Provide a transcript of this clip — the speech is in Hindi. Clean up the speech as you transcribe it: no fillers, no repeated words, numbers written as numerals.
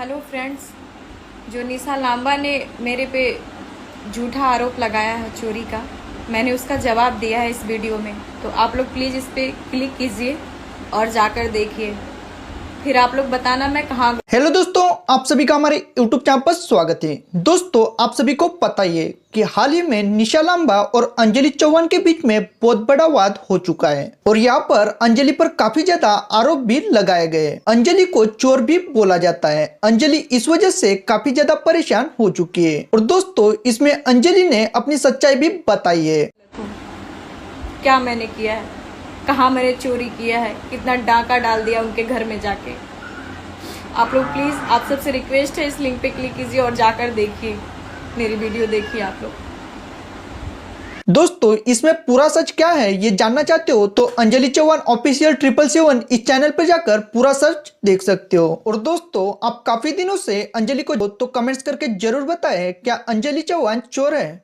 हेलो फ्रेंड्स, जो निशा लांबा ने मेरे पे झूठा आरोप लगाया है चोरी का, मैंने उसका जवाब दिया है इस वीडियो में। तो आप लोग प्लीज़ इस पे क्लिक कीजिए और जाकर देखिए, फिर आप लोग बताना मैं कहाँ। हेलो दोस्तों, आप सभी का हमारे YouTube चैनल पर स्वागत है। दोस्तों, आप सभी को पता ही है कि हाल ही में निशा लांबा और अंजलि चौहान के बीच में बहुत बड़ा वाद हो चुका है और यहाँ पर अंजलि पर काफी ज्यादा आरोप भी लगाए गए। अंजलि को चोर भी बोला जाता है। अंजलि इस वजह से काफी ज्यादा परेशान हो चुकी है और दोस्तों, इसमें अंजलि ने अपनी सच्चाई भी बताई है। क्या मैंने किया है, कहाँ मैंने चोरी किया है, कितना डाका डाल दिया उनके घर में जाके। आप लोग प्लीज़, आप सबसे रिक्वेस्ट है, इस लिंक पे क्लिक कीजिए और जाकर देखिए, मेरी वीडियो देखिए आप लोग। दोस्तों, इसमें पूरा सच क्या है ये जानना चाहते हो तो अंजलि चौहान ऑफिशियल 777 इस चैनल पर जाकर पूरा सच देख सकते हो। और दोस्तों, आप काफी दिनों से अंजलि को तो कमेंट्स करके जरूर बताएं, क्या अंजलि चौहान चोर है।